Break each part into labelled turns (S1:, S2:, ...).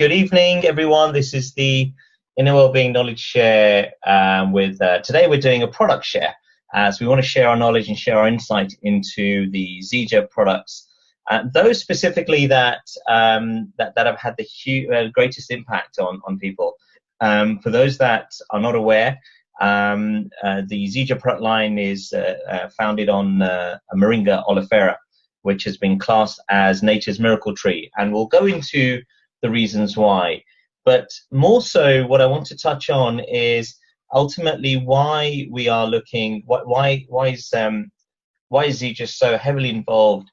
S1: Good evening, everyone. This is the InnerWellbeing Knowledge Share. Today we're doing a product share, as we want to share our knowledge and share our insight into the Zija products, those specifically that have had the greatest impact on people. For those that are not aware, the Zija product line is founded on a Moringa oleifera, which has been classed as nature's miracle tree, and we'll go into the reasons why. But more so, what I want to touch on is ultimately why we are looking. Why is Zija so heavily involved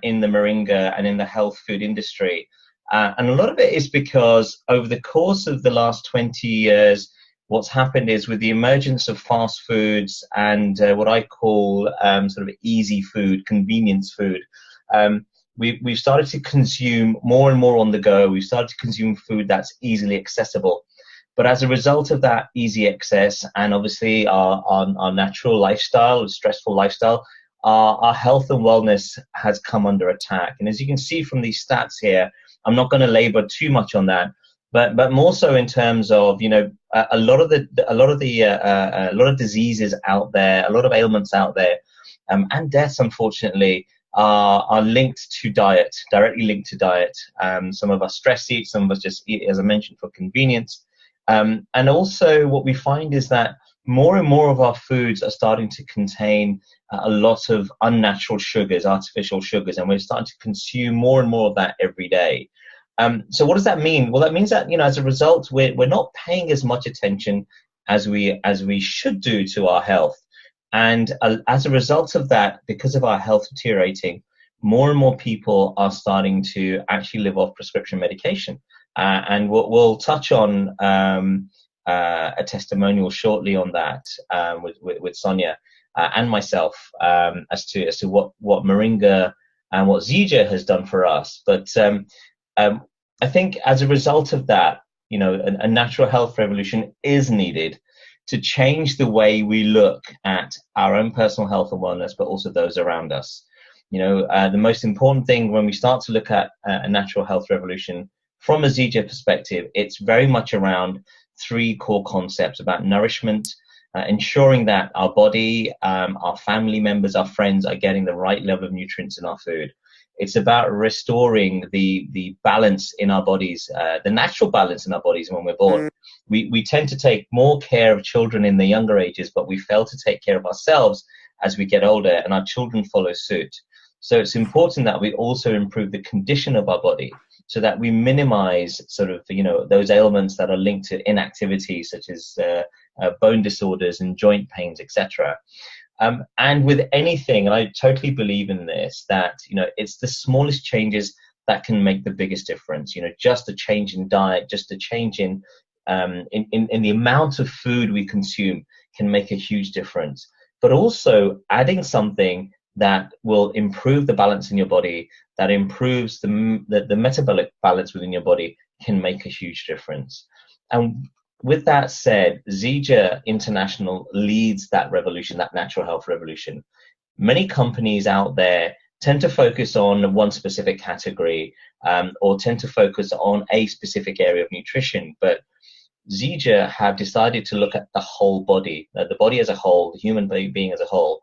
S1: in the moringa and in the health food industry? And a lot of it is because over the course of the last 20 years, what's happened is with the emergence of fast foods and what I call sort of easy food, convenience food. We've started to consume more and more on the go. We've started to consume food that's easily accessible. But as a result of that easy access and obviously our natural lifestyle, stressful lifestyle, our health and wellness has come under attack. And as you can see from these stats here, I'm not going to labor too much on that, but more so in terms of, a lot of diseases out there, a lot of ailments out there, and deaths, unfortunately, are linked to diet, directly linked to diet. Some of us stress eat, some of us just eat, as I mentioned, for convenience. And also what we find is that more and more of our foods are starting to contain a lot of unnatural sugars, artificial sugars, and we're starting to consume more and more of that every day. So what does that mean? Well, that means that, as a result, we're not paying as much attention as we should do to our health. And as a result of that, because of our health deteriorating, more and more people are starting to actually live off prescription medication. And we'll touch on a testimonial shortly on that with Sonia and myself as to what Moringa and what Zija has done for us. But I think as a result of that, a natural health revolution is needed to change the way we look at our own personal health and wellness, but also those around us. The most important thing when we start to look at a natural health revolution from a Zija perspective, it's very much around three core concepts about nourishment, ensuring that our body, our family members, our friends are getting the right level of nutrients in our food. It's about restoring the balance in our bodies, the natural balance in our bodies when we're born. We tend to take more care of children in the younger ages, but we fail to take care of ourselves as we get older, and our children follow suit. So it's important that we also improve the condition of our body so that we minimize sort of, those ailments that are linked to inactivity, such as bone disorders and joint pains, etc. And with anything, and I totally believe in this, that, it's the smallest changes that can make the biggest difference. Just a change in diet, just a change in the amount of food we consume can make a huge difference. But also adding something that will improve the balance in your body, that improves the metabolic balance within your body, can make a huge difference. And with that said, Zija International leads that revolution, that natural health revolution. Many companies out there tend to focus on one specific category or tend to focus on a specific area of nutrition. But Zija have decided to look at the whole body, the body as a whole, the human being as a whole.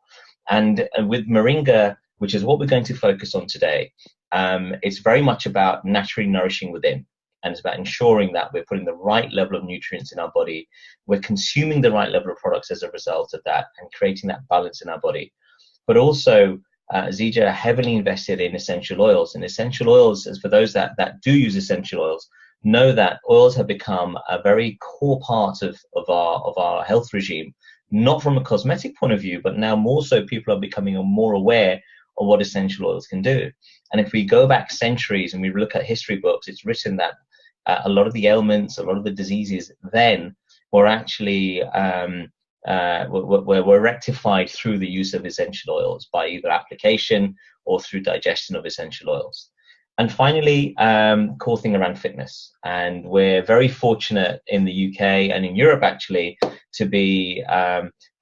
S1: And with Moringa, which is what we're going to focus on today, it's very much about naturally nourishing within. And it's about ensuring that we're putting the right level of nutrients in our body. We're consuming the right level of products as a result of that and creating that balance in our body. But also, Zija heavily invested in essential oils. And essential oils, as for those that do use essential oils, know that oils have become a very core part of our health regime, not from a cosmetic point of view, but now more so people are becoming more aware of what essential oils can do. And if we go back centuries and we look at history books, it's written that a lot of the ailments, a lot of the diseases then were actually were rectified through the use of essential oils by either application or through digestion of essential oils. And finally, core thing around fitness. And we're very fortunate in the UK and in Europe actually to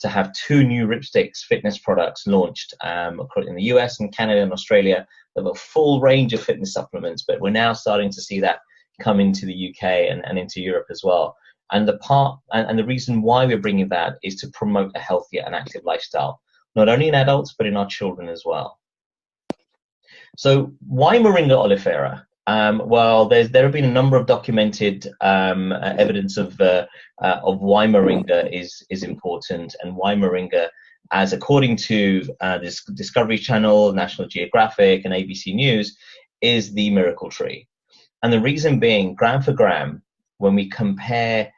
S1: have two new Ripsticks fitness products launched in the US and Canada and Australia. They have a full range of fitness supplements, but we're now starting to see that come into the UK and into Europe as well. And the reason why we're bringing that is to promote a healthier and active lifestyle, not only in adults, but in our children as well. So why Moringa oleifera? Well, there have been a number of documented evidence of why Moringa is important, and why Moringa, as according to this Discovery Channel, National Geographic, and ABC News, is the miracle tree. And the reason being, gram for gram, when we compare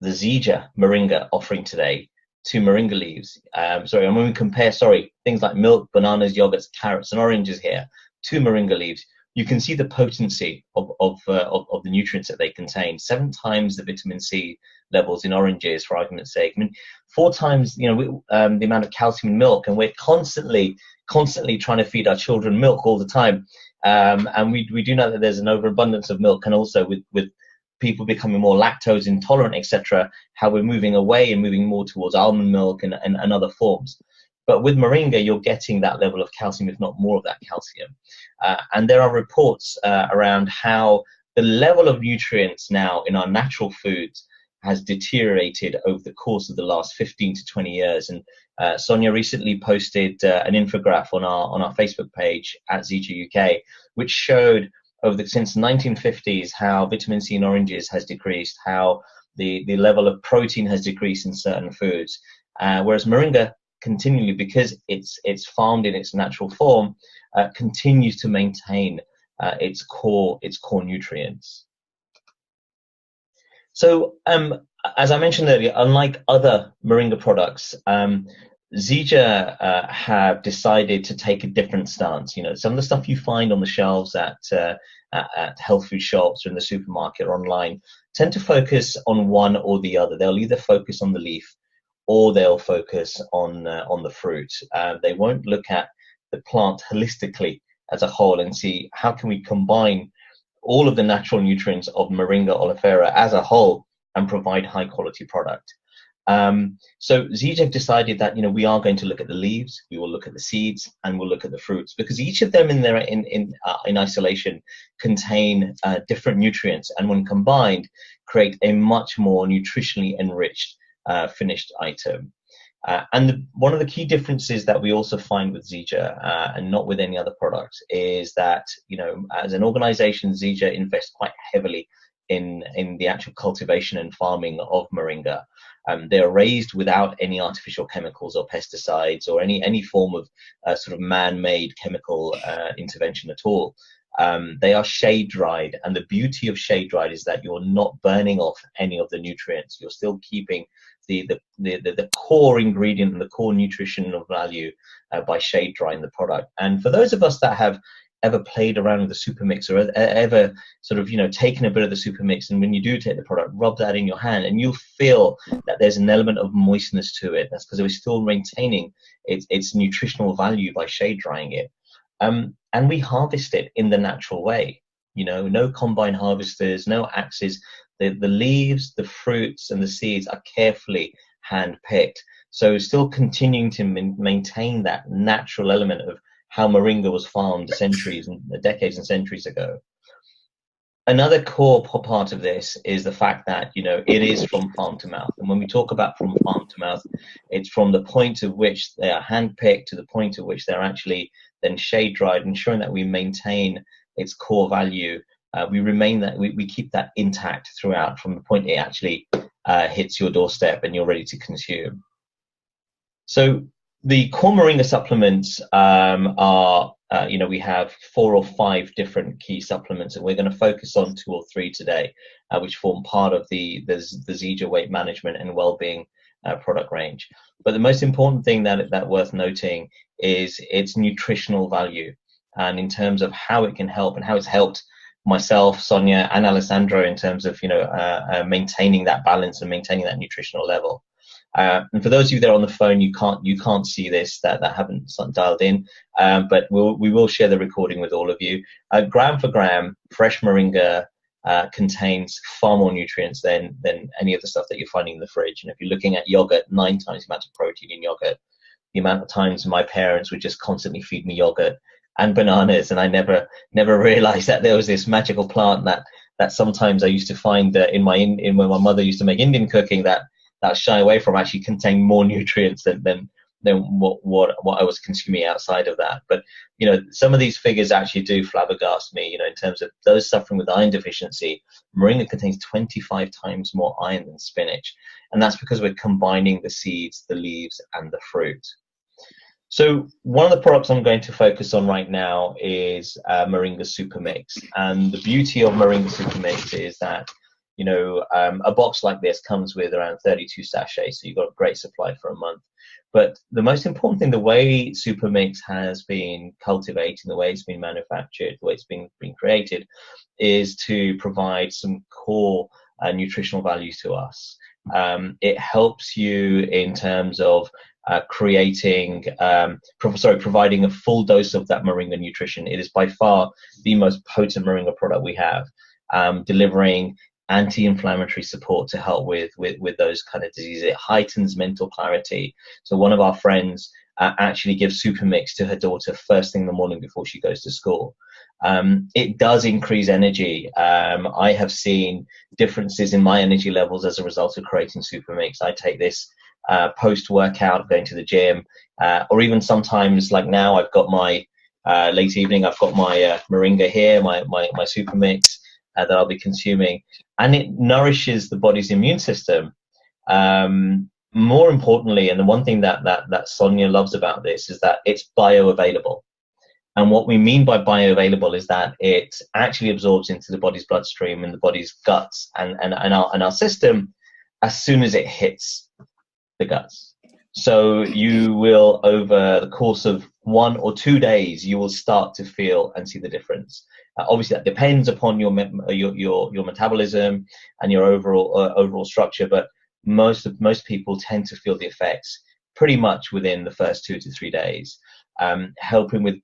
S1: the Zija Moringa offering today to Moringa leaves, and when we compare, things like milk, bananas, yogurts, carrots, and oranges here to Moringa leaves, you can see the potency of the nutrients that they contain. 7 times the vitamin C levels in oranges, for argument's sake. I mean, 4 times, the amount of calcium in milk, and we're constantly trying to feed our children milk all the time. And we do know that there's an overabundance of milk, and also with people becoming more lactose intolerant, etc., how we're moving away and moving more towards almond milk and other forms. But with Moringa, you're getting that level of calcium, if not more of that calcium. And there are reports around how the level of nutrients now in our natural foods has deteriorated over the course of the last 15 to 20 years. And Sonia recently posted an infographic on our Facebook page at Zija UK, which showed since the 1950s how vitamin C in oranges has decreased, how the level of protein has decreased in certain foods, whereas Moringa continually, because it's farmed in its natural form, continues to maintain its core nutrients. So as I mentioned earlier, unlike other Moringa products, Zija have decided to take a different stance. Some of the stuff you find on the shelves at health food shops or in the supermarket or online tend to focus on one or the other. They'll either focus on the leaf or they'll focus on the fruit. They won't look at the plant holistically as a whole and see how can we combine all of the natural nutrients of Moringa oleifera as a whole and provide high quality product. So Zija decided that we are going to look at the leaves, we will look at the seeds, and we'll look at the fruits, because each of them in isolation contain different nutrients, and when combined create a much more nutritionally enriched finished item. And one of the key differences that we also find with Zija and not with any other product is that as an organization, Zija invests quite heavily in the actual cultivation and farming of Moringa. They are raised without any artificial chemicals or pesticides or any form of sort of man-made chemical intervention at all. They are shade dried, and the beauty of shade dried is that you're not burning off any of the nutrients. You're still keeping the core ingredient and the core nutritional value by shade drying the product. And for those of us that have ever played around with the super mix or ever sort of taken a bit of the super mix, and when you do take the product, rub that in your hand and you'll feel that there's an element of moistness to it. That's because we're still maintaining its nutritional value by shade drying it. And we harvest it in the natural way. No combine harvesters, no axes. The leaves, the fruits, and the seeds are carefully hand picked. So still continuing to maintain that natural element of how Moringa was farmed decades and centuries ago. Another core part of this is the fact that it is from farm to mouth. And when we talk about from farm to mouth, it's from the point of which they are hand picked to the point of which they're actually then shade dried, ensuring that we maintain its core value. We keep that intact throughout, from the point it actually hits your doorstep and you're ready to consume. So the core Moringa supplements are, we have 4 or 5 different key supplements, and we're going to focus on 2 or 3 today, which form part of the Zija weight management and well-being product range. But the most important thing that worth noting is its nutritional value, and in terms of how it can help and how it's helped myself, Sonia, and Alessandro in terms of maintaining that balance and maintaining that nutritional level. And for those of you that are on the phone, you can't see this, that haven't dialed in, but we will share the recording with all of you. Gram for gram, fresh Moringa contains far more nutrients than any of the stuff that you're finding in the fridge. And if you're looking at yogurt, 9 times the amount of protein in yogurt. The amount of times my parents would just constantly feed me yogurt and bananas, and I never realized that there was this magical plant that sometimes I used to find that in when my mother used to make Indian cooking, that shy away from actually contained more nutrients than what I was consuming outside of that. But some of these figures actually do flabbergast me. In terms of those suffering with iron deficiency, moringa contains 25 times more iron than spinach, and that's because we're combining the seeds, the leaves, and the fruit. So one of the products I'm going to focus on right now is Moringa Super Mix. And the beauty of Moringa Super Mix is that, a box like this comes with around 32 sachets, so you've got a great supply for a month. But the most important thing, the way Super Mix has been cultivated, the way it's been manufactured, the way it's been created, is to provide some core nutritional values to us. It helps you in terms of providing a full dose of that moringa nutrition. It is by far the most potent moringa product we have, delivering anti-inflammatory support to help with those kind of diseases. It heightens mental clarity. So one of our friends actually gives Super Mix to her daughter first thing in the morning before she goes to school. It does increase energy. I have seen differences in my energy levels as a result of creating Super Mix. I take this post-workout, going to the gym, or even sometimes, like now, I've got my late evening, I've got my moringa here, my Super Mix that I'll be consuming, and it nourishes the body's immune system. More importantly, and the one thing that Sonia loves about this is that it's bioavailable. And what we mean by bioavailable is that it actually absorbs into the body's bloodstream and the body's guts and our system as soon as it hits the guts. So you will, over the course of 1 or 2 days, you will start to feel and see the difference. Obviously, that depends upon your metabolism and your overall structure, but most people tend to feel the effects pretty much within the first 2 to 3 days. Helping with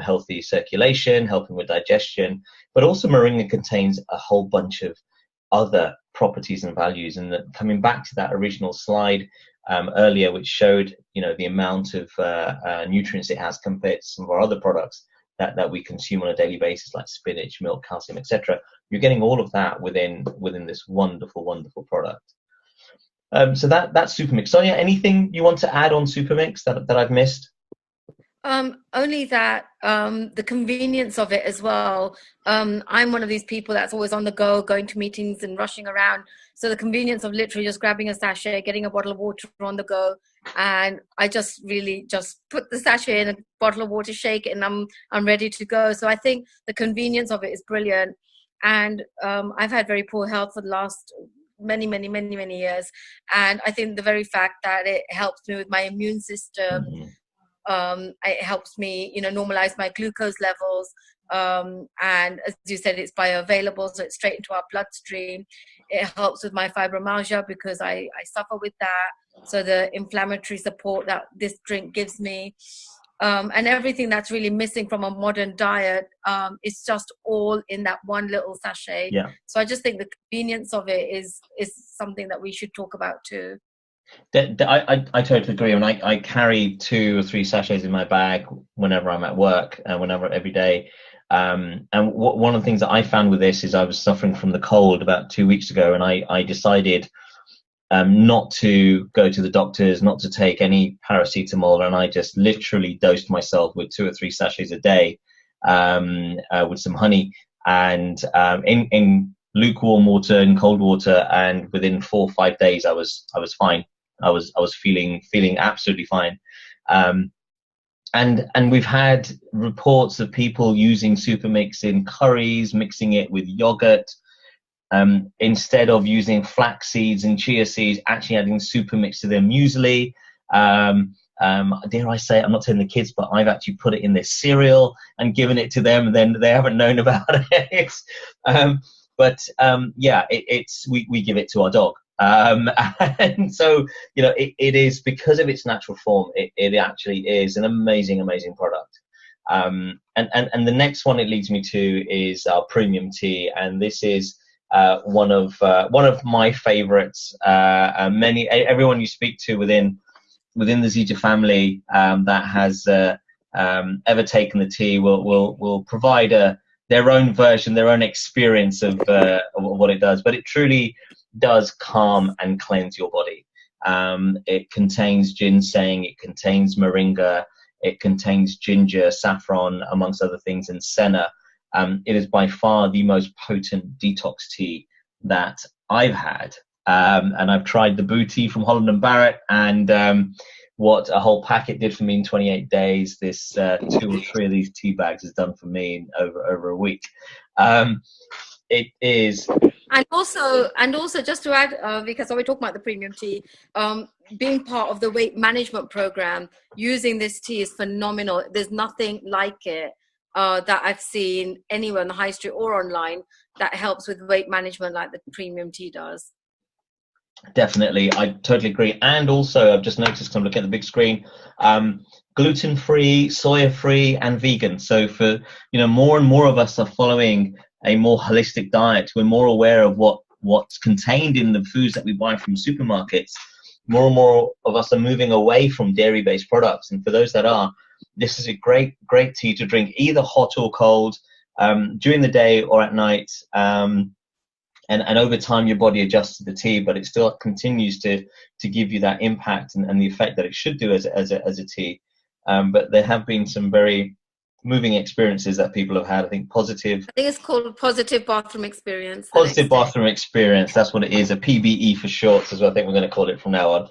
S1: healthy circulation, helping with digestion, but also moringa contains a whole bunch of other properties and values. And coming back to that original slide earlier, which showed the amount of nutrients it has compared to some of our other products that we consume on a daily basis, like spinach, milk, calcium, etc. You're getting all of that within this wonderful product. So that's Super Mix. Sonia, anything you want to add on Super Mix that I've missed?
S2: Only that the convenience of it as well. I'm one of these people that's always on the go, going to meetings and rushing around. So the convenience of literally just grabbing a sachet, getting a bottle of water on the go, and I just really just put the sachet in a bottle of water, shake it, and I'm ready to go. So I think the convenience of it is brilliant. And I've had very poor health for the last many years, and I think the very fact that it helps me with my immune system. It helps me, normalize my glucose levels. And as you said, it's bioavailable, so it's straight into our bloodstream. It helps with my fibromyalgia because I suffer with that. So the inflammatory support that this drink gives me, and everything that's really missing from a modern diet, is just all in that one little sachet.
S1: Yeah.
S2: So I just think the convenience of it is something that we should talk about too.
S1: I totally agree. And I carry 2 or 3 sachets in my bag whenever I'm at work and every day. And one of the things that I found with this is I was suffering from the cold about 2 weeks ago, and I decided not to go to the doctors, not to take any paracetamol, and I just literally dosed myself with 2 or 3 sachets a day with some honey and in lukewarm water and cold water, and within 4 or 5 days I was fine. I was feeling absolutely fine. And we've had reports of people using Super Mix in curries, mixing it with yogurt, instead of using flax seeds and chia seeds, actually adding Super Mix to their muesli. Dare I say it, I'm not telling the kids, but I've actually put it in their cereal and given it to them, and then they haven't known about it. We give it to our dog. And so, it is, because of its natural form, it actually is an amazing product. And the next one it leads me to is our premium tea, and this is one of my favorites. Everyone you speak to within the Zija family that has ever taken the tea will provide a their own version, their own experience of what it does. But it truly does calm and cleanse your body. It contains ginseng, it contains moringa, it contains ginger, saffron, amongst other things, and senna. It is by far the most potent detox tea that I've had. And I've tried the Boo tea from Holland and Barrett, and what a whole packet did for me in 28 days, this 2 or 3 of these tea bags has done for me in over a week. It is.
S2: And also, just to add, because when we talk about the premium tea, being part of the weight management program, using this tea is phenomenal. There's nothing like it that I've seen anywhere on the high street or online that helps with weight management like the premium tea does.
S1: Definitely, I totally agree. And also, I've just noticed, 'cause I'm looking at the big screen, gluten-free, soya-free, and vegan. So for, more and more of us are following a more holistic diet. We're more aware of what's contained in the foods that we buy from supermarkets. More and more of us are moving away from dairy-based products. And for those that are, this is a great tea to drink, either hot or cold, during the day or at night. And over time, your body adjusts to the tea, but it still continues to give you that impact and the effect that it should do as a tea. But there have been some very moving experiences that people have had. I think
S2: it's called positive bathroom experience.
S1: Positive bathroom experience. That's what it is. A PBE for short is what I think we're going to call it from now on.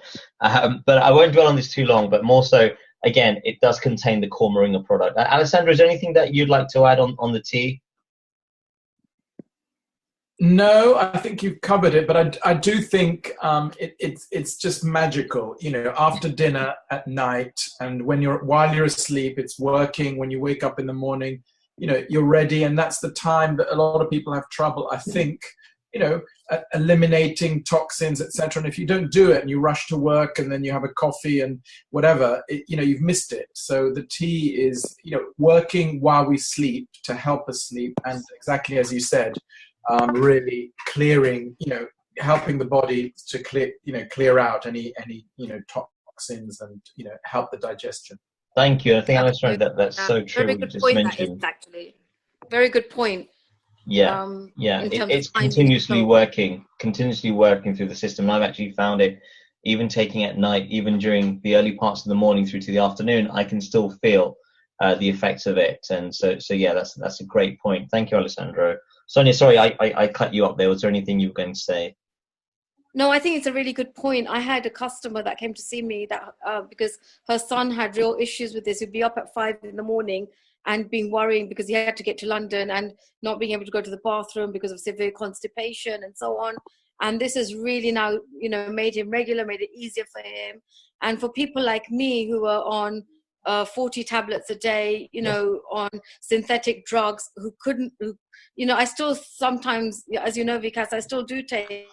S1: But I won't dwell on this too long. But more so, again, it does contain the core moringa product. Alessandra, is there anything that you'd like to add on the tea?
S3: No, I think you've covered it, but I do think it's just magical, after dinner at night, and while you're asleep, it's working. When you wake up in the morning, you're ready, and that's the time that a lot of people have trouble, I think, eliminating toxins, etc. And if you don't do it and you rush to work and then you have a coffee and whatever, you've missed it. So the tea is, working while we sleep to help us sleep, and exactly as you said, really clearing, helping the body to clear out any toxins and, help the digestion.
S1: Thank you. I think that's so true.
S2: Very good point. That is actually very good point.
S1: Yeah, it's continuously working through the system. And I've actually found it, even taking at night, even during the early parts of the morning through to the afternoon, I can still feel the effects of it. And so yeah, that's a great point. Thank you, Alessandro. Sonia, sorry, I cut you up there. Was there anything you were going to say?
S2: No, I think it's a really good point. I had a customer that came to see me that because her son had real issues with this. He'd be up at 5 a.m. and being worrying because he had to get to London and not being able to go to the bathroom because of severe constipation and so on. And this has really now, made him regular, made it easier for him. And for people like me who are on 40 tablets a day, on synthetic drugs, I still sometimes, as you know, Vikas, I still do take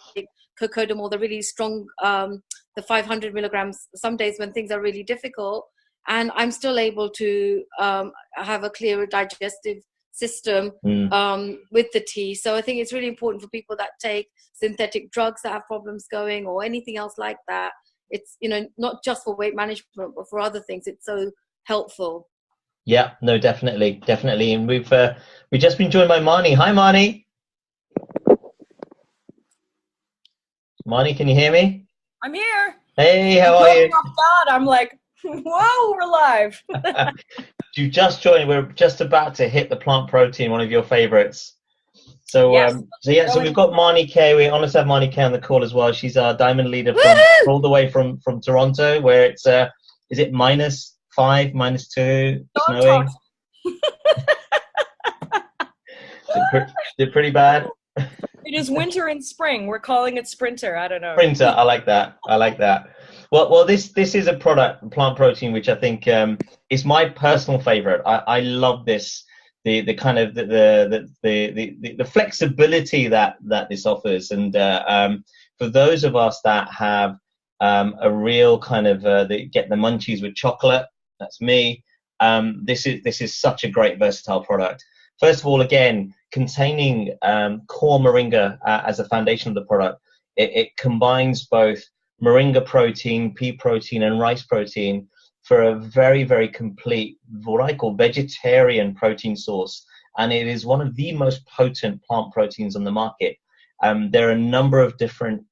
S2: cocodamol, the really strong, the 500 milligrams, some days when things are really difficult, and I'm still able to have a clearer digestive system with the tea. So I think it's really important for people that take synthetic drugs that have problems going or anything else like that. It's, not just for weight management, but for other things. It's so helpful.
S1: Yeah, no, definitely. And we've just been joined by Marnie. Hi, Marnie. Marnie, can you hear me?
S4: I'm here.
S1: Hey, how are you?
S4: Oh God, I'm like, whoa, we're live.
S1: You just joined. We're just about to hit the plant protein, one of your favorites. So,
S4: yes.
S1: So we've got Marnie K. We're honest to have Marnie K on the call as well. She's our diamond leader all the way from Toronto, where it's is it -5, -2, snowing? Is it pretty bad?
S4: It is winter and spring. We're calling it Sprinter. I don't know.
S1: Sprinter. I like that. Well, this is a plant protein, which I think is my personal favorite. I love this. The kind of the flexibility that this offers, and for those of us that have a real kind of get the munchies with chocolate, that's me. This is such a great versatile product. First of all, again, containing core moringa as a foundation of the product, it combines both moringa protein, pea protein, and rice protein for a very, very complete, what I call vegetarian protein source. and it is one of the most potent plant proteins on the market. There are a number of different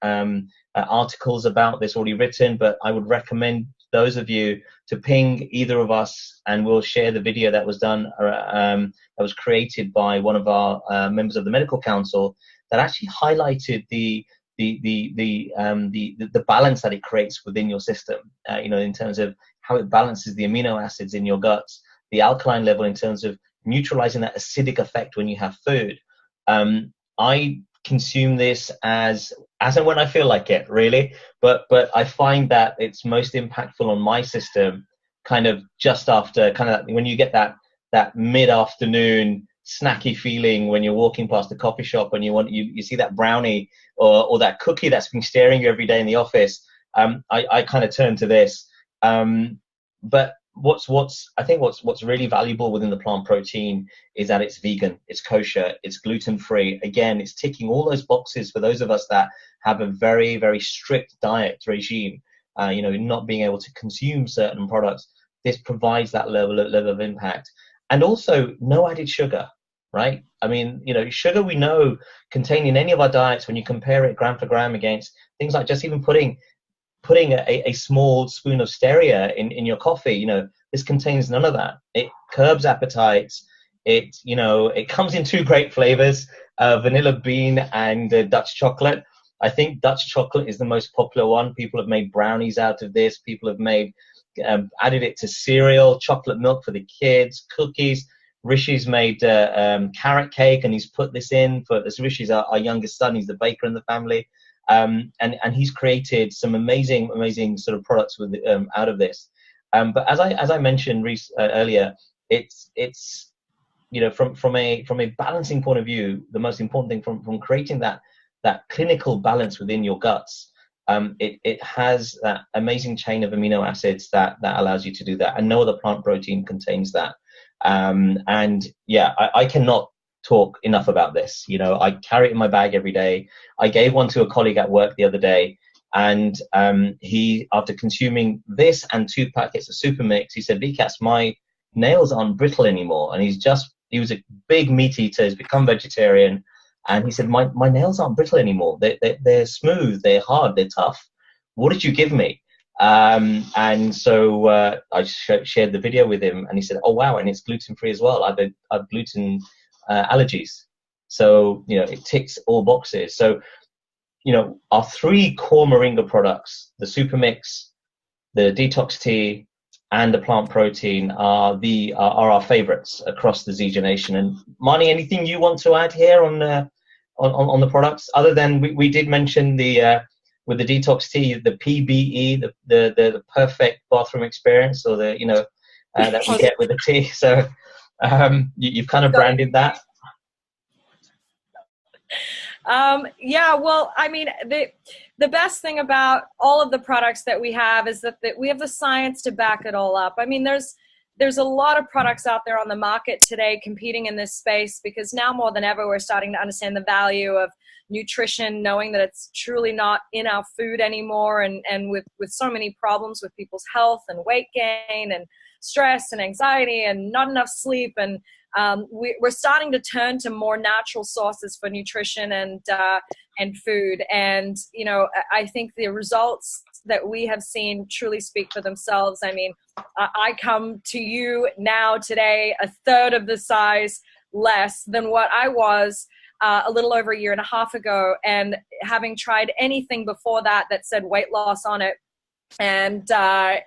S1: articles about this already written, but I would recommend those of you to ping either of us, and we'll share the video that was done, that was created by one of our members of the medical council, that actually highlighted the balance that it creates within your system. In terms of how it balances the amino acids in your guts, the alkaline level in terms of neutralizing that acidic effect when you have food. I consume this as and when I feel like it, really, but I find that it's most impactful on my system kind of just after, kind of when you get that mid-afternoon snacky feeling when you're walking past the coffee shop and you see that brownie or that cookie that's been staring you every day in the office. I kind of turn to this, but I think what's really valuable within the plant protein is that it's vegan, it's kosher, it's gluten-free. Again, it's ticking all those boxes for those of us that have a very, very strict diet regime, not being able to consume certain products. This provides that level of impact. And also no added sugar, right? I mean, sugar we know contained in any of our diets, when you compare it gram for gram against things like just even putting a small spoon of stevia in your coffee, this contains none of that. It curbs appetites. It comes in two great flavors, vanilla bean and Dutch chocolate. I think Dutch chocolate is the most popular one. People have made brownies out of this. People have made added it to cereal, chocolate milk for the kids, cookies. Rishi's made carrot cake, and he's put this in for this. Rishi's our youngest son. He's the baker in the family. And he's created some amazing sort of products with out of this. But as I mentioned earlier, it's from a balancing point of view, the most important thing from creating that clinical balance within your guts, it has that amazing chain of amino acids that allows you to do that, and no other plant protein contains that. And yeah, I cannot talk enough about this. I carry it in my bag every day. I gave one to a colleague at work the other day, and he, after consuming this and 2 packets of Super Mix, he said, "Vikas, my nails aren't brittle anymore." And he was a big meat eater. He's become vegetarian, and he said, my nails aren't brittle anymore. They're smooth, they're hard, they're tough. What did you give me? And so I shared the video with him, and he said, "Oh wow, and it's gluten free as well. I've gluten allergies." So it ticks all boxes. So our 3 core moringa products, the Super Mix, the detox tea, and the plant protein are our favorites across the Zija Nation. And Marnie, anything you want to add here on the products, other than we did mention with the detox tea, the PBE, the perfect bathroom experience, or that we get with the tea. So you've kind of branded that.
S4: Yeah, well, I mean, the best thing about all of the products that we have is that we have the science to back it all up. I mean, there's a lot of products out there on the market today competing in this space, because now more than ever, we're starting to understand the value of nutrition, knowing that it's truly not in our food anymore. And with so many problems with people's health and weight gain and stress and anxiety and not enough sleep, and we're starting to turn to more natural sources for nutrition and food. And I think the results that we have seen truly speak for themselves. I mean, I come to you now today 1/3 of the size less than what I was a little over 1.5 years ago, and having tried anything before that said weight loss on it, and none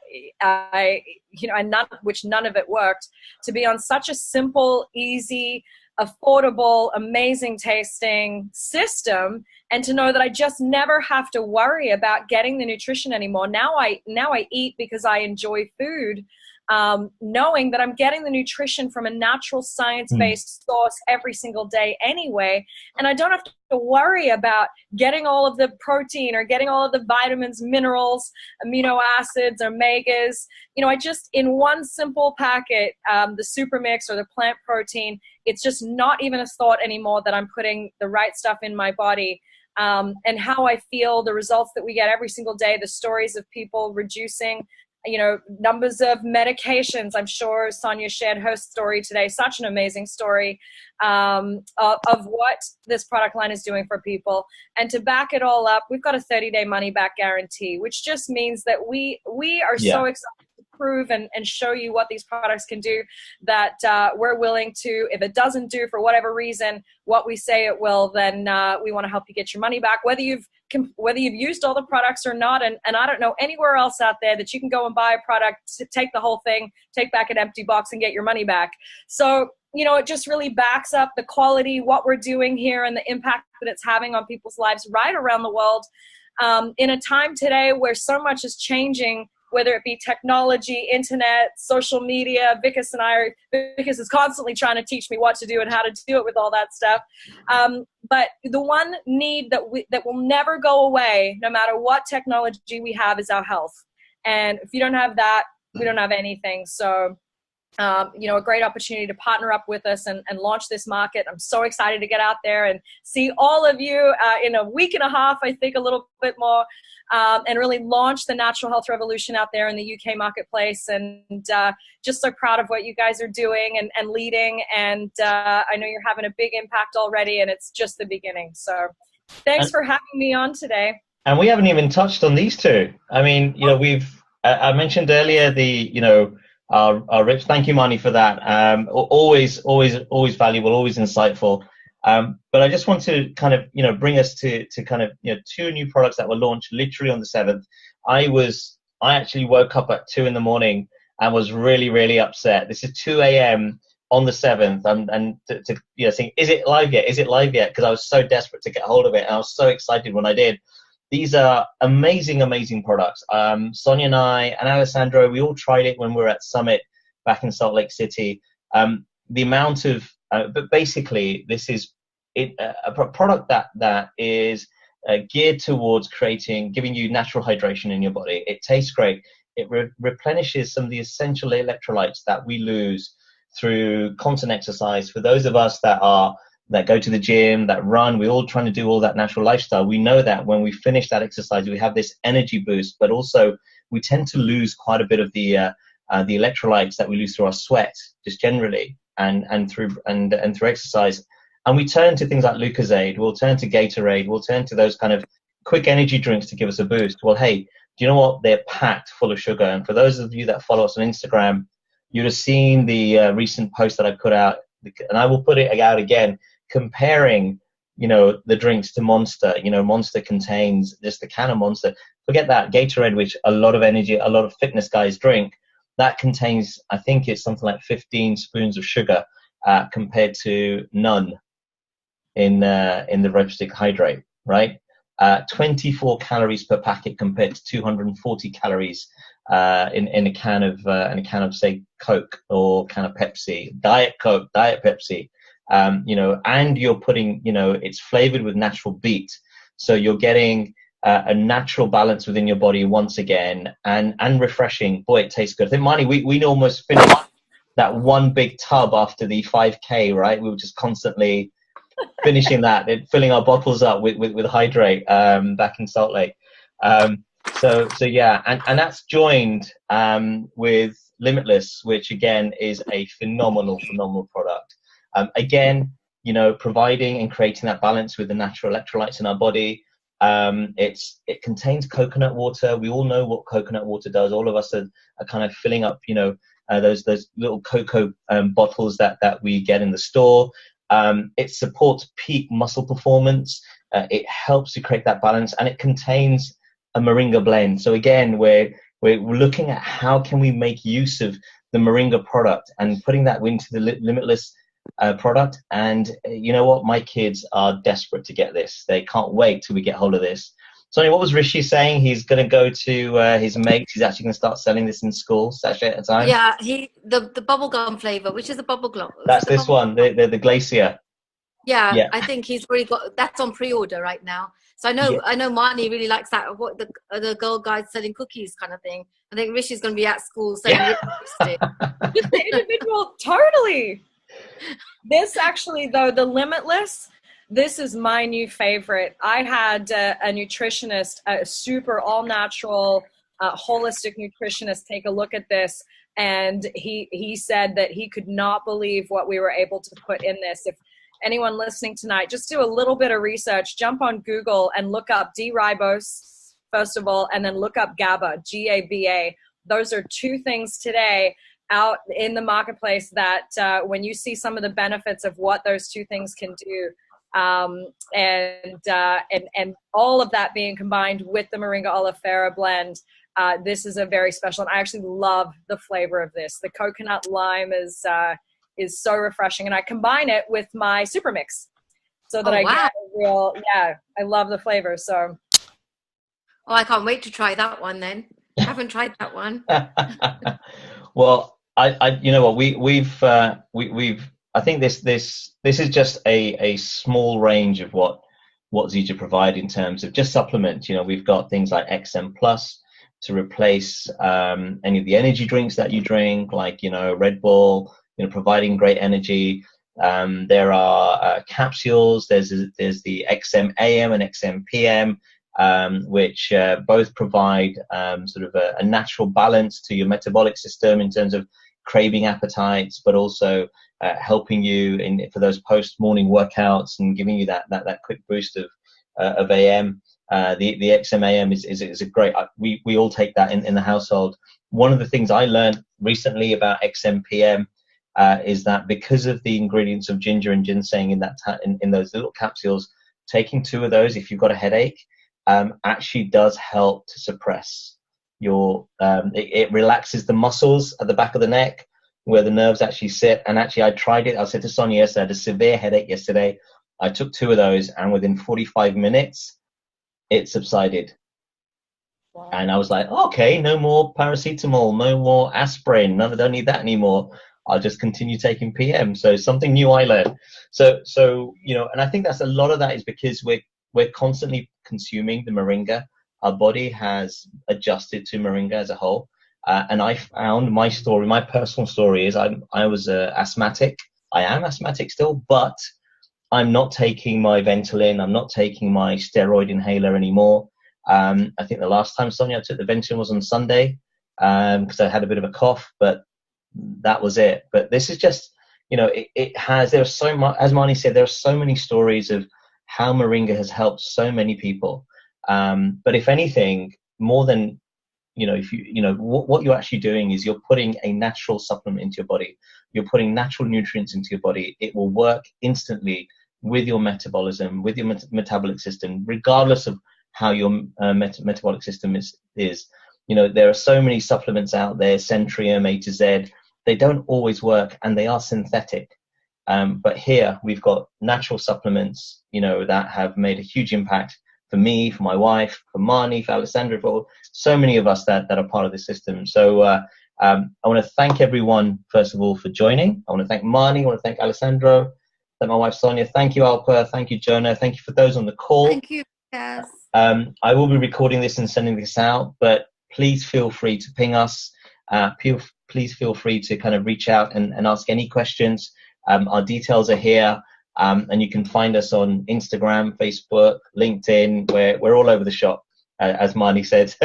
S4: of it worked, to be on such a simple, easy, affordable, amazing tasting system, and to know that I just never have to worry about getting the nutrition anymore. Now I eat because I enjoy food, knowing that I'm getting the nutrition from a natural science-based source every single day anyway, and I don't have to worry about getting all of the protein or getting all of the vitamins, minerals, amino acids, omegas. I just, in one simple packet, the Super Mix or the plant protein, it's just not even a thought anymore that I'm putting the right stuff in my body. And how I feel, the results that we get every single day, the stories of people reducing numbers of medications. I'm sure Sonia shared her story today, such an amazing story of what this product line is doing for people. And to back it all up, we've got a 30-day money-back guarantee, which just means that we are so excited to prove and show you what these products can do, that we're willing to, if it doesn't do for whatever reason what we say it will, then we want to help you get your money back, whether you've used all the products or not. And I don't know anywhere else out there that you can go and buy a product, take the whole thing, take back an empty box and get your money back. So, it just really backs up the quality, what we're doing here, and the impact that it's having on people's lives right around the world. In a time today where so much is changing, whether it be technology, internet, social media, Vickers is constantly trying to teach me what to do and how to do it with all that stuff. But the one need that will never go away, no matter what technology we have, is our health. And if you don't have that, we don't have anything. So, a great opportunity to partner up with us and launch this market. I'm so excited to get out there and see all of you in a week and a half, I think, a little bit more, and really launch the natural health revolution out there in the UK marketplace. And just so proud of what you guys are doing and leading. And I know you're having a big impact already, and it's just the beginning. So thanks for having me on today. And
S1: we haven't even touched on these two. I mean, I mentioned earlier our Rich, thank you, Marnie, for that. Always valuable, always insightful. But I just want to kind of, bring us to kind of, two new products that were launched literally on the 7th. I actually woke up at 2 a.m. and was really, really upset. This is 2 a.m. on the 7th, and to saying, is it live yet? Is it live yet? Because I was so desperate to get hold of it, and I was so excited when I did. These are amazing, amazing products. Sonia and I and Alessandro, we all tried it when we were at Summit back in Salt Lake City. The amount of, but basically, this is a product that is geared towards giving you natural hydration in your body. It tastes great. It replenishes some of the essential electrolytes that we lose through constant exercise. For those of us that go to the gym, that run, we're all trying to do all that natural lifestyle. We know that when we finish that exercise, we have this energy boost, but also we tend to lose quite a bit of the electrolytes that we lose through our sweat, just generally, and through exercise. And we turn to things like Lucozade, we'll turn to Gatorade, we'll turn to those kind of quick energy drinks to give us a boost. Well, hey, do you know what? They're packed full of sugar. And for those of you that follow us on Instagram, you'd have seen the recent post that I put out, and I will put it out again, comparing, the drinks to Monster. Monster contains just the can of Monster. Forget that Gatorade, which a lot of energy, a lot of fitness guys drink. That contains, I think it's something like 15 spoons of sugar compared to none in the Registered Hydrate, right? 24 calories per packet compared to 240 calories in a can of say Coke or can of Pepsi, Diet Coke, Diet Pepsi. And you're putting, it's flavored with natural beet. So you're getting a natural balance within your body once again, and refreshing. Boy, it tastes good. I think, Marnie, we almost finished that one big tub after the 5K, right? We were just constantly finishing that, filling our bottles up with hydrate back in Salt Lake. So yeah, and that's joined with Limitless, which again is a phenomenal product. Again, providing and creating that balance with the natural electrolytes in our body. It contains coconut water. We all know what coconut water does. All of us are kind of filling up, those little cocoa bottles that we get in the store. It supports peak muscle performance. It helps to create that balance, and it contains a moringa blend. So again, we're looking at how can we make use of the moringa product and putting that into the Limitless product. And you know what? My kids are desperate to get this. They can't wait till we get hold of this. Sonia, what was Rishi saying? He's going to go to his mates. He's actually going to start selling this in school, sachet at a time.
S2: Yeah, the bubblegum flavor, which is the bubblegum.
S1: That's this one, the Glacier.
S2: Yeah, I think he's already got that's on pre-order right now. So I know Marnie really likes that. What the Girl Guides selling cookies kind of thing. I think Rishi's going to be at school selling lipstick.
S4: Just the individual, totally. This actually, though, the Limitless, this is my new favorite. I had a nutritionist, a super all-natural holistic nutritionist take a look at this, and he said that he could not believe what we were able to put in this. If anyone listening tonight, just do a little bit of research, jump on Google and look up D-ribose, first of all, and then look up GABA, G-A-B-A. Those are two things today out in the marketplace that when you see some of the benefits of what those two things can do, and all of that being combined with the Moringa oleifera blend, this is a very special, and I actually love the flavor of this. The coconut lime is so refreshing, and I combine it with my super mix so that get a real, I love the flavor. So
S2: I can't wait to try that one then. I haven't tried that one.
S1: Well, I you know what, we've I think this is just a small range of what Zija provide in terms of just supplements. You know, we've got things like XM Plus to replace any of the energy drinks that you drink, like, you know, Red Bull, you know, providing great energy. There are capsules. There's the XM AM and XM PM, which both provide sort of a natural balance to your metabolic system in terms of craving appetites, but also helping you for those post-morning workouts and giving you that quick boost of AM. The XM AM is a great. We all take that in the household. One of the things I learned recently about XM PM is that because of the ingredients of ginger and ginseng in those little capsules, taking 2 of those if you've got a headache actually does help to suppress your. It relaxes the muscles at the back of the neck where the nerves actually sit. And actually, I tried it. I said to Sonia yesterday, I had a severe headache yesterday. I took 2 of those, and within 45 minutes, it subsided. Wow. And I was like, okay, no more paracetamol, no more aspirin. No, I don't need that anymore. I'll just continue taking PM. So something new I learned. So you know, and I think that's a lot of that is because we're constantly consuming the moringa. Our body has adjusted to moringa as a whole. And I found my personal story is I was asthmatic. I am asthmatic still, but I'm not taking my Ventolin. I'm not taking my steroid inhaler anymore. I think the last time, Sonia, I took the Ventolin was on Sunday because I had a bit of a cough, but that was it. But this is just, you know, there's so much, as Marnie said, there are so many stories of how moringa has helped so many people. But if anything, more than, you know, what you're actually doing is you're putting a natural supplement into your body. You're putting natural nutrients into your body. It will work instantly with your metabolism, with your metabolic system, regardless of how your metabolic system is. You know, there are so many supplements out there, Centrium, A to Z. They don't always work, and they are synthetic. But here we've got natural supplements, you know, that have made a huge impact for me, for my wife, for Marnie, for Alessandra, for so many of us that are part of the system. So I want to thank everyone, first of all, for joining. I want to thank Marnie. I want to thank Alessandro. Thank my wife, Sonia. Thank you, Alpa. Thank you, Jonah. Thank you for those on the call.
S2: Thank you, yes.
S1: I will be recording this and sending this out, but please feel free to ping us. Please feel free to kind of reach out and ask any questions. Our details are here. And you can find us on Instagram, Facebook, LinkedIn. We're all over the shop, as Marnie said.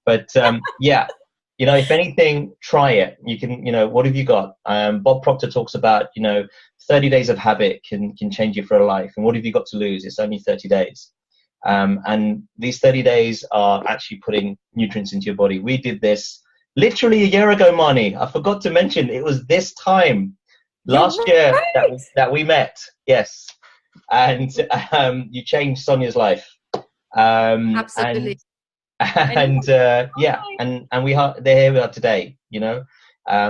S1: But yeah, you know, if anything, try it. You can, you know, what have you got? Bob Proctor talks about, you know, 30 days of habit can change you for a life. And what have you got to lose? It's only 30 days. And these 30 days are actually putting nutrients into your body. We did this literally a year ago, Marnie. I forgot to mention it was this time last year that we met. Yes. And you changed Sonia's life.
S2: Absolutely.
S1: And yeah, and they're here we are today, you know.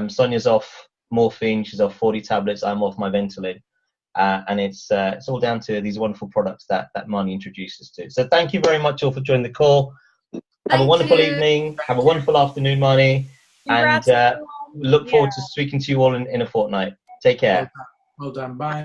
S1: Sonia's off morphine, she's off 40 tablets, I'm off my Ventolin. And it's all down to these wonderful products that Marnie introduces to. So thank you very much all for joining the call. Have a wonderful evening. Have a wonderful afternoon, Marnie.
S4: Congrats,
S1: and look forward to speaking to you all in a fortnight. Take care.
S3: Well done. Bye.